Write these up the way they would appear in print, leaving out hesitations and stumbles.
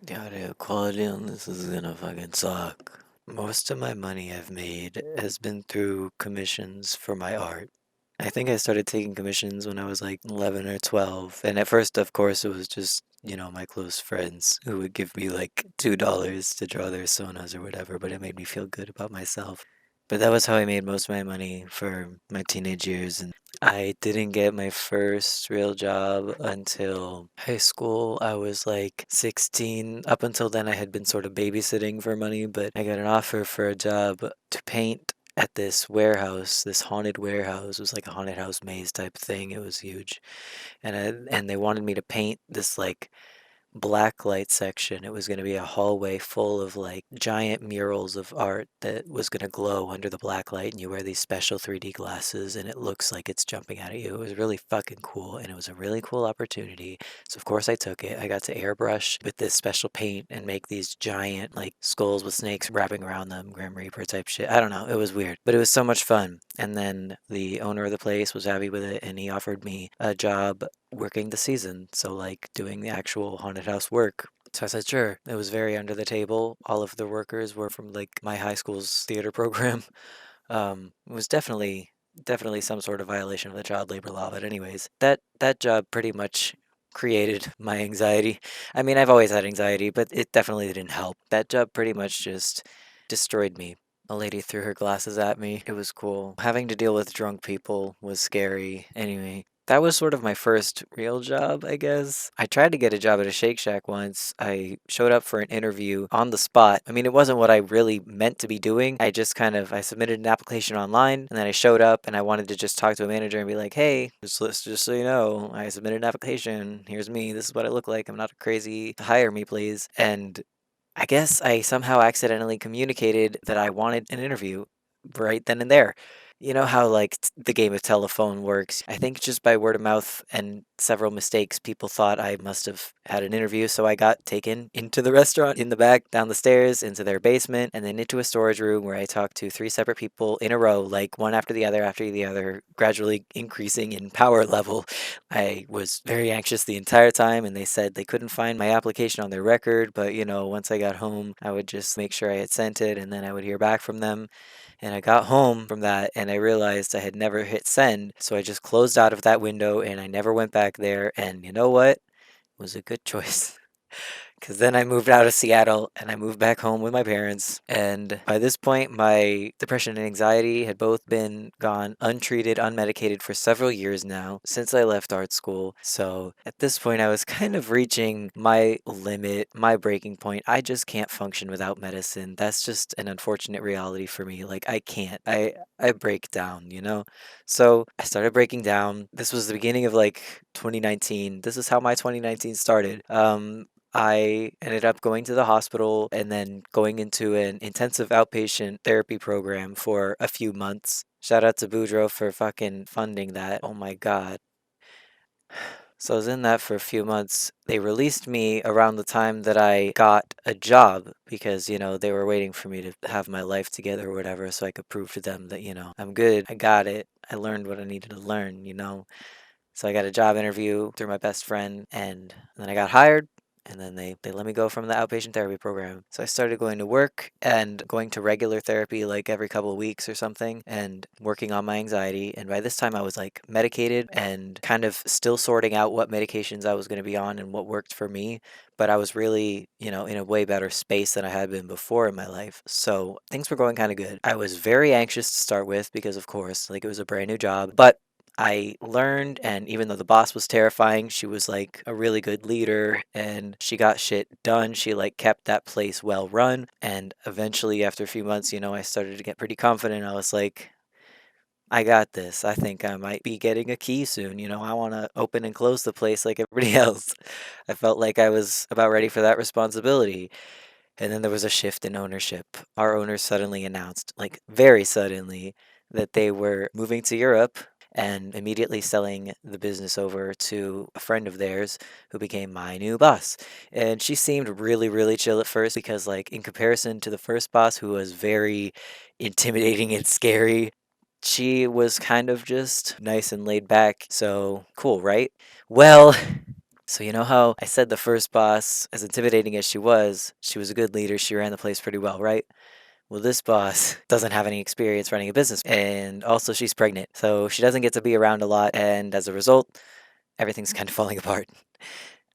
Yeah, dude, quality on this is gonna fucking suck. Most of my money I've made has been through commissions for my art. I think I started taking commissions when I was like 11 or 12. And at first, of course, it was just, my close friends who would give me like $2 to draw their sonas or whatever, but it made me feel good about myself. But that was how I made most of my money for my teenage years. And I didn't get my first real job until high school. I was like 16. Up until then, I had been sort of babysitting for money, but I got an offer for a job to paint at this warehouse, this haunted warehouse. It was like a haunted house maze type thing. It was huge. And they wanted me to paint this like black light section. It was going to be a hallway full of like giant murals of art that was going to glow under the black light. And you wear these special 3D glasses and it looks like it's jumping out at you. It was really fucking cool. And it was a really cool opportunity. So, of course, I took it. I got to airbrush with this special paint and make these giant like skulls with snakes wrapping around them, Grim Reaper type shit. I don't know. It was weird, but it was so much fun. And then the owner of the place was happy with it and he offered me a job working the season, so like doing the actual haunted house work. So I said, sure. It was very under the table. All of the workers were from like my high school's theater program. It was definitely some sort of violation of the child labor law. But anyways, that job pretty much created my anxiety. I mean, I've always had anxiety, but it definitely didn't help. That job pretty much just destroyed me. A lady threw her glasses at me. It was cool. Having to deal with drunk people was scary. Anyway, that was sort of my first real job, I guess. I tried to get a job at a Shake Shack once. I showed up for an interview on the spot. I mean, it wasn't what I really meant to be doing. I submitted an application online and then I showed up and I wanted to just talk to a manager and be like, hey, just so you know, I submitted an application. Here's me. This is what I look like. I'm not crazy. Hire me, please. And I guess I somehow accidentally communicated that I wanted an interview right then and there. You know how like the game of telephone works. I think just by word of mouth and several mistakes, people thought I must have had an interview. So I got taken into the restaurant in the back, down the stairs, into their basement, and then into a storage room where I talked to three separate people in a row, like one after the other, gradually increasing in power level. I was very anxious the entire time, and they said they couldn't find my application on their record, but once I got home, I would just make sure I had sent it, and then I would hear back from them. And I got home from that, and I realized I had never hit send, so I just closed out of that window, and I never went back there. And you know what? It was a good choice. Because then I moved out of Seattle and I moved back home with my parents. And by this point, my depression and anxiety had both been gone untreated, unmedicated for several years now since I left art school. So at this point, I was kind of reaching my limit, my breaking point. I just can't function without medicine. That's just an unfortunate reality for me. Like, I can't. I break down. So I started breaking down. This was the beginning of like 2019. This is how my 2019 started. I ended up going to the hospital and then going into an intensive outpatient therapy program for a few months. Shout out to Boudreaux for fucking funding that. Oh my God. So I was in that for a few months. They released me around the time that I got a job because, they were waiting for me to have my life together or whatever so I could prove to them that, I'm good. I got it. I learned what I needed to learn. So I got a job interview through my best friend and then I got hired and then they let me go from the outpatient therapy program. So I started going to work and going to regular therapy like every couple of weeks or something and working on my anxiety. And by this time I was like medicated and kind of still sorting out what medications I was going to be on and what worked for me. But I was really, in a way better space than I had been before in my life. So things were going kind of good. I was very anxious to start with because, of course, like it was a brand new job. But I learned, and even though the boss was terrifying, she was like a really good leader and she got shit done. She like kept that place well run. And eventually, after a few months, I started to get pretty confident. I was like, I got this. I think I might be getting a key soon. I want to open and close the place like everybody else. I felt like I was about ready for that responsibility. And then there was a shift in ownership. Our owners suddenly announced, like very suddenly, that they were moving to Europe and immediately selling the business over to a friend of theirs who became my new boss. And she seemed really, really chill at first because, like, in comparison to the first boss, who was very intimidating and scary, she was kind of just nice and laid back. So cool, right? Well, So you know how I said the first boss, as intimidating as she was a good leader, she ran the place pretty well, right? Well, this boss doesn't have any experience running a business, and also she's pregnant, so she doesn't get to be around a lot, and as a result, everything's kind of falling apart.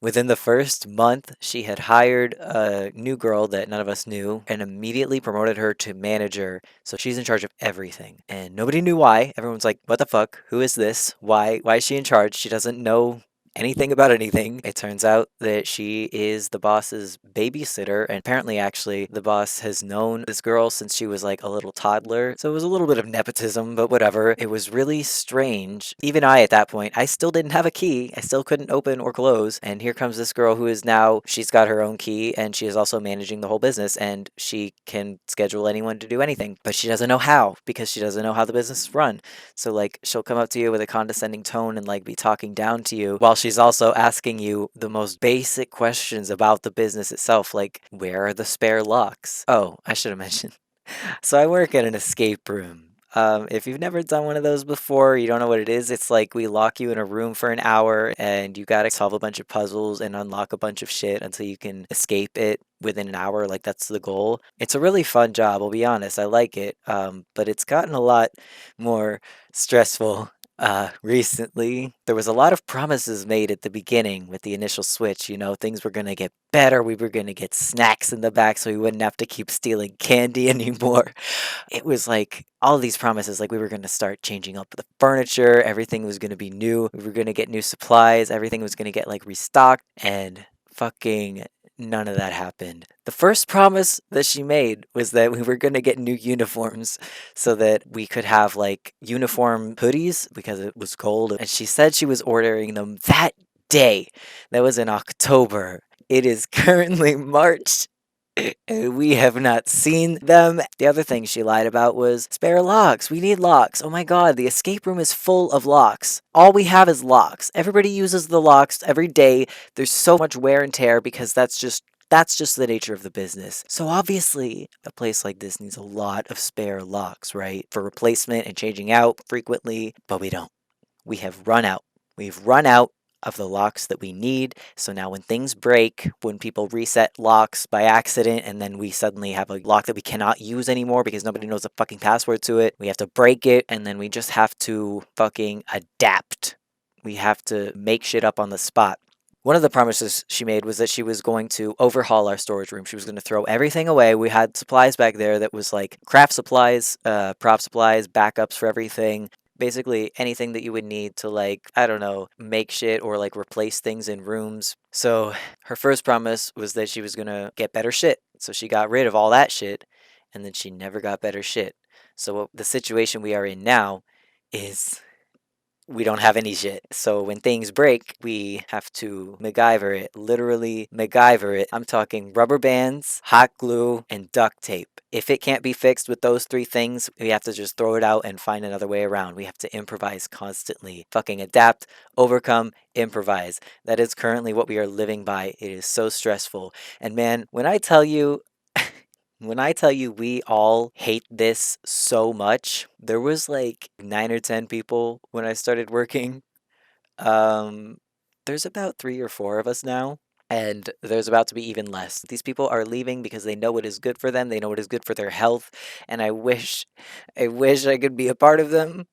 Within the first month, she had hired a new girl that none of us knew and immediately promoted her to manager. So she's in charge of everything. And nobody knew why. Everyone's like, what the fuck? Who is this? Why is she in charge? She doesn't know anything about anything. It turns out that she is the boss's babysitter. And apparently, actually, the boss has known this girl since she was like a little toddler. So it was a little bit of nepotism, but whatever. It was really strange. Even I, at that point, I still didn't have a key. I still couldn't open or close. And here comes this girl who is now, she's got her own key and she is also managing the whole business and she can schedule anyone to do anything. But she doesn't know how because she doesn't know how the business is run. So, like, she'll come up to you with a condescending tone and, like, be talking down to you while she's also asking you the most basic questions about the business itself, like, where are the spare locks? Oh, I should have mentioned. So, I work at an escape room. If you've never done one of those before, you don't know what it is. It's like we lock you in a room for an hour and you gotta solve a bunch of puzzles and unlock a bunch of shit until you can escape it within an hour. Like, that's the goal. It's a really fun job, I'll be honest. I like it. But it's gotten a lot more stressful recently. There was a lot of promises made at the beginning with the initial switch. You know, things were going to get better. We were going to get snacks in the back so we wouldn't have to keep stealing candy anymore. It was like all these promises, like we were going to start changing up the furniture, everything was going to be new, we were going to get new supplies, everything was going to get like restocked, and fucking none of that happened. The first promise that she made was that we were going to get new uniforms so that we could have like uniform hoodies because it was cold. And she said she was ordering them that day. That was in October. It is currently March. And we have not seen them. The other thing she lied about was spare locks. We need locks. Oh my god, the escape room is full of locks. All we have is locks. Everybody uses the locks every day. There's so much wear and tear because that's just the nature of the business. So obviously, a place like this needs a lot of spare locks, right? For replacement and changing out frequently, but we don't. We have run out. We've run out of the locks that we need. So now when things break, when people reset locks by accident, and then we suddenly have a lock that we cannot use anymore because nobody knows the fucking password to it, we have to break it, and then we just have to fucking adapt. We have to make shit up on the spot. One of the promises she made was that she was going to overhaul our storage room. She was going to throw everything away. We had supplies back there that was like craft supplies, prop supplies, backups for everything. Basically anything that you would need to, like, I don't know, make shit or like replace things in rooms. So her first promise was that she was going to get better shit. So she got rid of all that shit and then she never got better shit. So the situation we are in now is we don't have any shit. So when things break, we have to MacGyver it. Literally MacGyver it. I'm talking rubber bands, hot glue, and duct tape. If it can't be fixed with those three things, we have to just throw it out and find another way around. We have to improvise constantly. Fucking adapt, overcome, improvise. That is currently what we are living by. It is so stressful. And man, when I tell you we all hate this so much, there was like 9 or 10 people when I started working. Um, there's about 3 or 4 of us now, and there's about to be even less. These people are leaving because they know what is good for them, they know what is good for their health, and I wish I could be a part of them.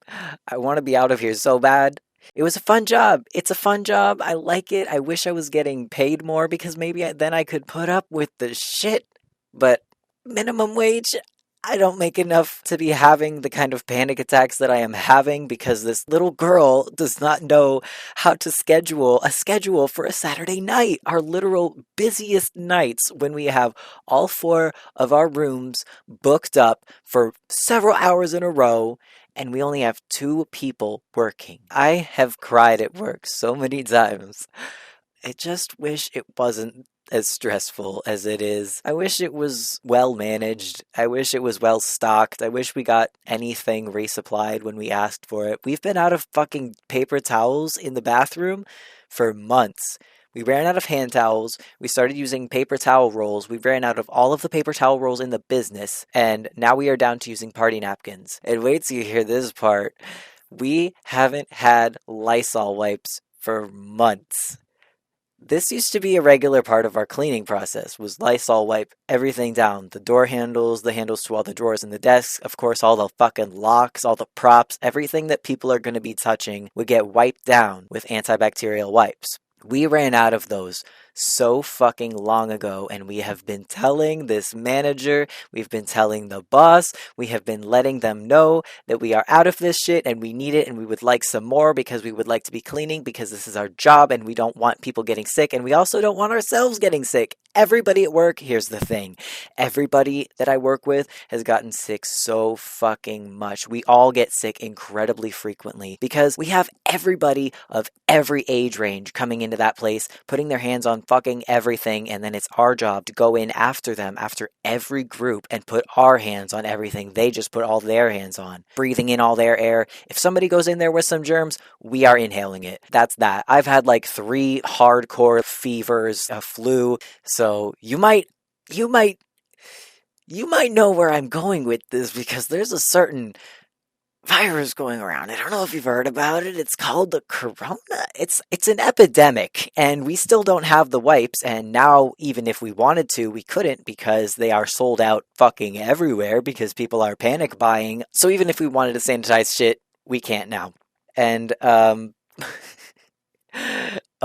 I want to be out of here so bad. It was a fun job. It's a fun job. I like it. I wish I was getting paid more because maybe then I could put up with the shit. But minimum wage, I don't make enough to be having the kind of panic attacks that I am having because this little girl does not know how to schedule a schedule for a Saturday night, our literal busiest nights when we have all 4 of our rooms booked up for several hours in a row and we only have 2 people working. I have cried at work so many times. I just wish it wasn't as stressful as it is. I wish it was well managed. I wish it was well stocked. I wish we got anything resupplied when we asked for it. We've been out of fucking paper towels in the bathroom for months. We ran out of hand towels. We started using paper towel rolls. We ran out of all of the paper towel rolls in the business. And now we are down to using party napkins. And wait till you hear this part. We haven't had Lysol wipes for months. This used to be a regular part of our cleaning process was Lysol wipe everything down. The door handles, the handles to all the drawers and the desks, of course all the fucking locks, all the props, everything that people are going to be touching would get wiped down with antibacterial wipes. We ran out of those so fucking long ago, and we have been telling this manager, we've been telling the boss, we have been letting them know that we are out of this shit and we need it and we would like some more because we would like to be cleaning because this is our job and we don't want people getting sick and we also don't want ourselves getting sick. Everybody at work, here's the thing. Everybody that I work with has gotten sick so fucking much. We all get sick incredibly frequently because we have everybody of every age range coming into that place, putting their hands on fucking everything, and then it's our job to go in after them, after every group, and put our hands on everything they just put all their hands on, breathing in all their air. If somebody goes in there with some germs, we are inhaling it. That's that. I've had like 3 hardcore fevers, a flu, so you might know where I'm going with this because there's a certain virus going around. I don't know if you've heard about it. It's called the corona. It's an epidemic and we still don't have the wipes, and now even if we wanted to, we couldn't because they are sold out fucking everywhere because people are panic buying. So even if we wanted to sanitize shit, we can't now. And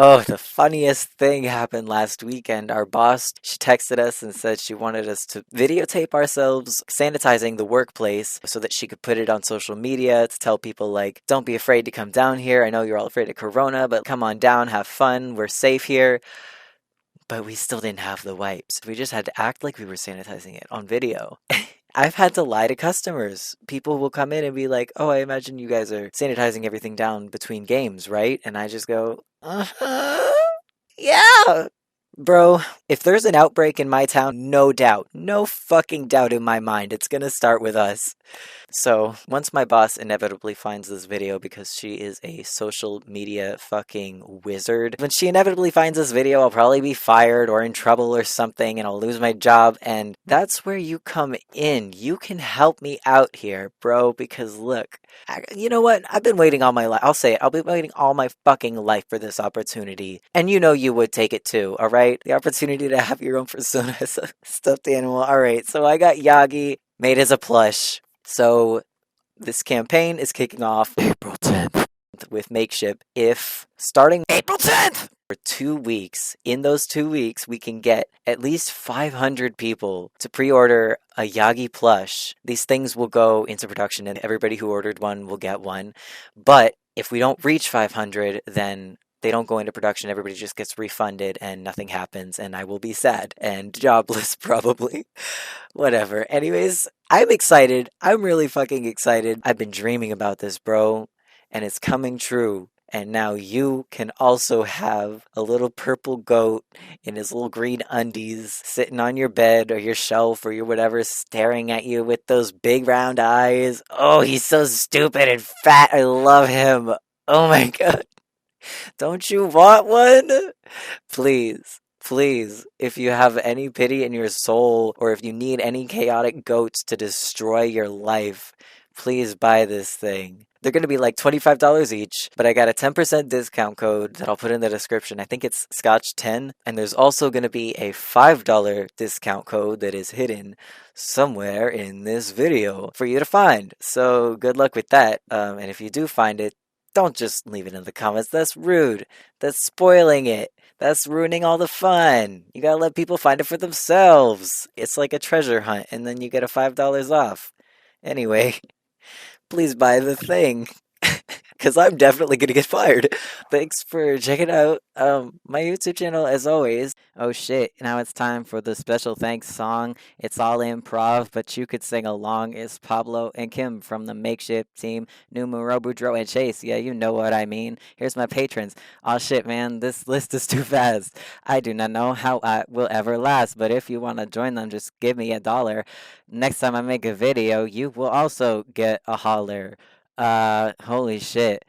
oh, the funniest thing happened last weekend. Our boss, she texted us and said she wanted us to videotape ourselves sanitizing the workplace so that she could put it on social media to tell people, like, don't be afraid to come down here. I know you're all afraid of corona, but come on down, have fun. We're safe here. But we still didn't have the wipes. We just had to act like we were sanitizing it on video. I've had to lie to customers. People will come in and be like, oh, I imagine you guys are sanitizing everything down between games, right? And I just go, uh-huh, yeah. Bro, if there's an outbreak in my town, no doubt, no fucking doubt in my mind, it's gonna start with us. So, once my boss inevitably finds this video because she is a social media fucking wizard, when she inevitably finds this video, I'll probably be fired or in trouble or something and I'll lose my job. And that's where you come in. You can help me out here, bro, because look, you know what? I've been waiting all my life. I'll say it. I'll be waiting all my fucking life for this opportunity. And you know you would take it too, alright? The opportunity to have your own persona as a stuffed animal. Alright, so I got Yagi made as a plush. So this campaign is kicking off April 10th with Makeship. If starting April 10th for 2 weeks, in those 2 weeks, we can get at least 500 people to pre-order a Yagi plush. These things will go into production and everybody who ordered one will get one. But if we don't reach 500, then they don't go into production, everybody just gets refunded and nothing happens and I will be sad and jobless probably. Whatever. Anyways, I'm excited. I'm really fucking excited. I've been dreaming about this, bro, and it's coming true. And now you can also have a little purple goat in his little green undies sitting on your bed or your shelf or your whatever, staring at you with those big round eyes. Oh, he's so stupid and fat. I love him. Oh my god. Don't you want one? Please, please, if you have any pity in your soul, or if you need any chaotic goats to destroy your life, please buy this thing. They're going to be like $25 each, but I got a 10% discount code that I'll put in the description. I think it's Scotch10, and there's also going to be a $5 discount code that is hidden somewhere in this video for you to find. So good luck with that, and if you do find it, don't just leave it in the comments. That's rude. That's spoiling it. That's ruining all the fun. You gotta let people find it for themselves. It's like a treasure hunt, and then you get a $5 off. Anyway, please buy the thing. Because I'm definitely gonna get fired. Thanks for checking out my YouTube channel as always. Oh shit, now it's time for the special thanks song. It's all improv, but you could sing along. It's Pablo and Kim from the Makeshift team. Numero Boudreaux and Chase. Yeah, you know what I mean. Here's my patrons. Oh shit, man, this list is too fast. I do not know how I will ever last, but if you want to join them, just give me $1. Next time I make a video, you will also get a holler. Holy shit.